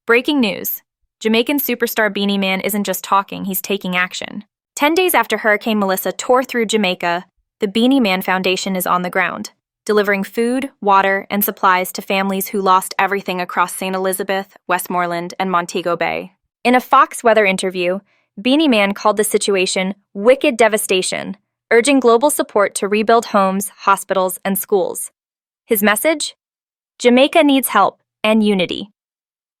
Breaking news. Jamaican superstar Beenie Man isn't just talking, he's taking action. 10 days after Hurricane Melissa tore through Jamaica, the Beenie Man Foundation is on the ground, delivering food, water, and supplies to families who lost everything across St. Elizabeth, Westmoreland, and Montego Bay. In a Fox Weather interview, Beenie Man called the situation wicked devastation, urging global support to rebuild homes, hospitals, and schools. His message? Jamaica needs help and unity.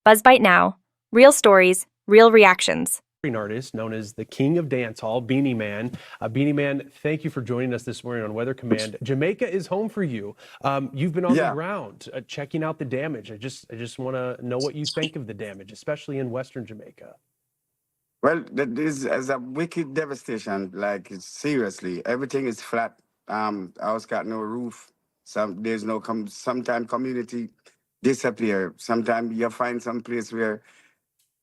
BuzzByteNow. Real stories, real reactions. Artist known as the King of Dancehall, Beenie Man. Beenie Man, thank you for joining us this morning on Weather Command. Jamaica is home for you. You've been on the ground checking out the damage. I just want to know what you think of the damage, especially in Western Jamaica. Well, this is a wicked devastation. Like, seriously, everything is flat. House got no roof. There's no sometimes community disappear. Sometimes you find some place where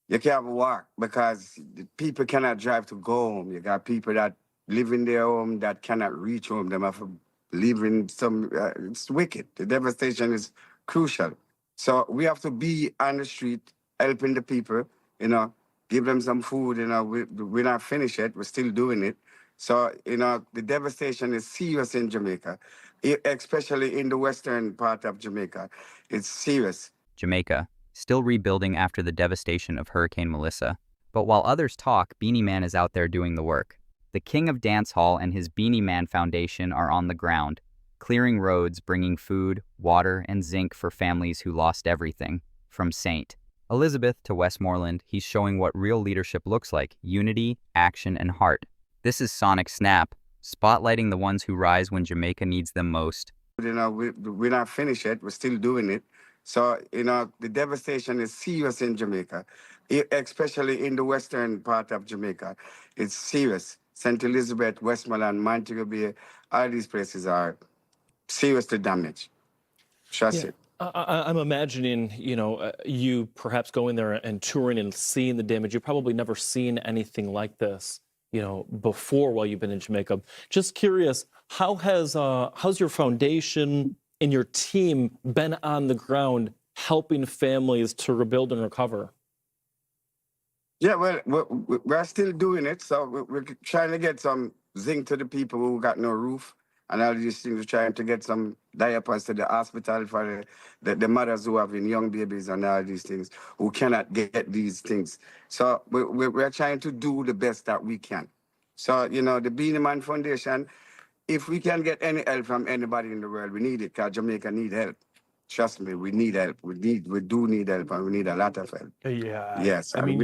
you can't walk because people cannot drive to go home. You got people that live in their home that cannot reach home. They have to live in some. It's wicked. The devastation is crucial. So we have to be on the street helping the people. Give them some food. We're not finished yet. We're still doing it. So the devastation is serious in Jamaica, especially in the western part of Jamaica. It's serious. Jamaica, still rebuilding after the devastation of Hurricane Melissa. But while others talk, Beenie Man is out there doing the work. The King of Dancehall and his Beenie Man Foundation are on the ground, clearing roads, bringing food, water, and zinc for families who lost everything. From St. Elizabeth to Westmoreland, he's showing what real leadership looks like: unity, action, and heart. This is Sonic Snap, spotlighting the ones who rise when Jamaica needs them most. We're not finished yet. We're still doing it. So, the devastation is serious in Jamaica, especially in the western part of Jamaica. It's serious. St. Elizabeth, Westmoreland, Montego Bay, all these places are seriously damaged. Trust it. I'm imagining, you perhaps going there and touring and seeing the damage. You've probably never seen anything like this, before while you've been in Jamaica. Just curious, how's your foundation and your team been on the ground helping families to rebuild and recover? Yeah, well, we're still doing it. So we're trying to get some zinc to the people who got no roof, and all these things. We're trying to get some diapers to the hospital for the mothers who have young babies and all these things who cannot get these things. So we're trying to do the best that we can. So, the Beenie Man Foundation, if we can get any help from anybody in the world, we need it, because Jamaica need help. Trust me, we need help. We do need help, and we need a lot of help. Yeah. Yes. I mean,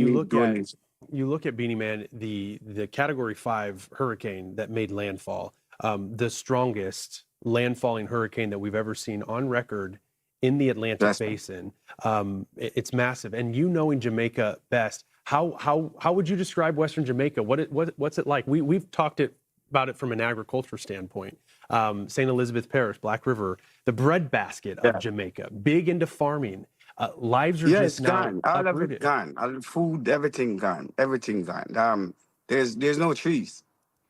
you look at Beenie Man, the Category 5 hurricane that made landfall, the strongest landfalling hurricane that we've ever seen on record in the Atlantic Basin. It's massive. And knowing Jamaica best, how would you describe Western Jamaica? What's it like? We've talked about it from an agriculture standpoint. St. Elizabeth Parish, Black River, the breadbasket of Jamaica, big into farming. Lives are just gone. now All uprooted. of it gone. All the food, everything gone. Everything gone. There's no trees.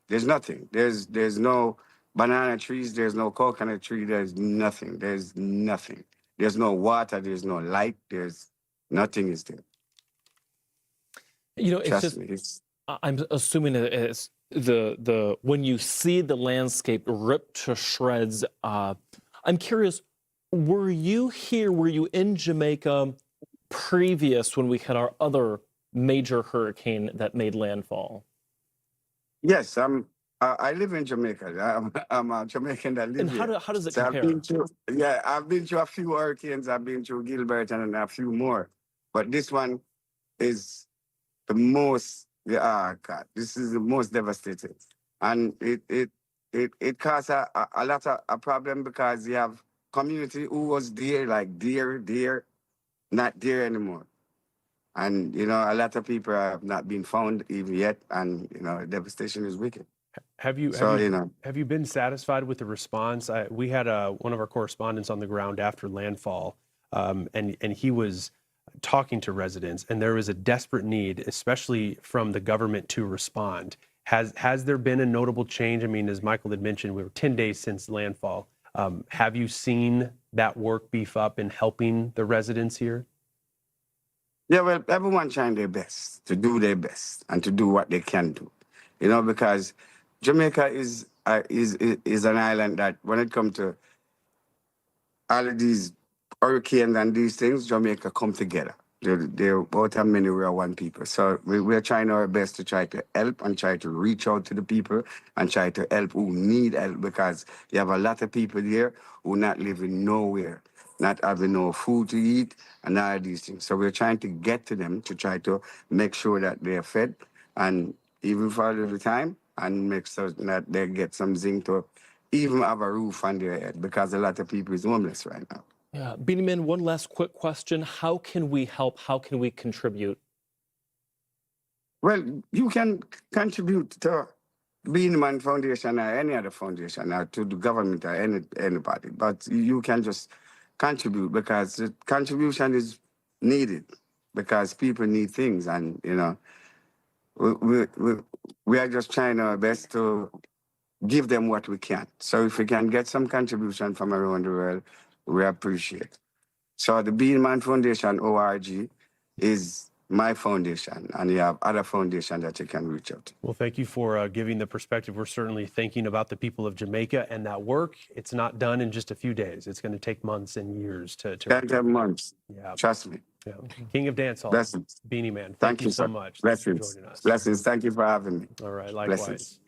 There's nothing. There's no banana trees. There's no coconut tree. There's nothing. There's nothing. There's no water. There's no light. There's nothing is there. It's just, I'm assuming it's the when you see the landscape ripped to shreds. I'm curious, were you in Jamaica previous when we had our other major hurricane that made landfall? Yes, I live in Jamaica. I'm a Jamaican that lives here. And how does it compare? I've been through a few hurricanes. I've been through Gilbert and a few more, but this one is the most. God, this is the most devastating, and it caused a lot of a problem, because you have community who was there, like there, not there anymore. And, a lot of people have not been found even yet. And, devastation is wicked. Have you been satisfied with the response? We had one of our correspondents on the ground after landfall, and he was talking to residents, and there was a desperate need, especially from the government, to respond. Has there been a notable change? I mean, as Michael had mentioned, we were 10 days since landfall. Have you seen that work beef up in helping the residents here? Yeah, well, everyone trying their best to do their best and to do what they can do, you know, because Jamaica is an island that when it comes to all of these hurricanes and these things, Jamaica come together. They're both and many we are one people. So we're trying our best to try to help and try to reach out to the people and try to help who need help, because you have a lot of people here who not living nowhere, not having no food to eat and all of these things. So we're trying to get to them to try to make sure that they're fed, and even for a little time, and make sure that they get some zinc to even have a roof on their head, because a lot of people is homeless right now. Yeah, Beenie Man, one last quick question. How can we help? How can we contribute? Well, you can contribute to Beenie Man Foundation or any other foundation or to the government or anybody, but you can just contribute, because the contribution is needed, because people need things, and you know we are just trying our best to give them what we can. So if we can get some contribution from around the world, we appreciate it. So the Beenie Man Foundation, ORG, is my foundation, and you have other foundations that you can reach out to. Well, thank you for giving the perspective. We're certainly thinking about the people of Jamaica and that work. It's not done in just a few days. It's going to take months and years to 10 months. Yeah. Trust me. Yeah. King of Dancehall, Blessings. Beenie Man. Thank you so sir. much. Blessings. Thanks for joining us. Blessings. Thank you for having me. All right. Likewise. Blessings.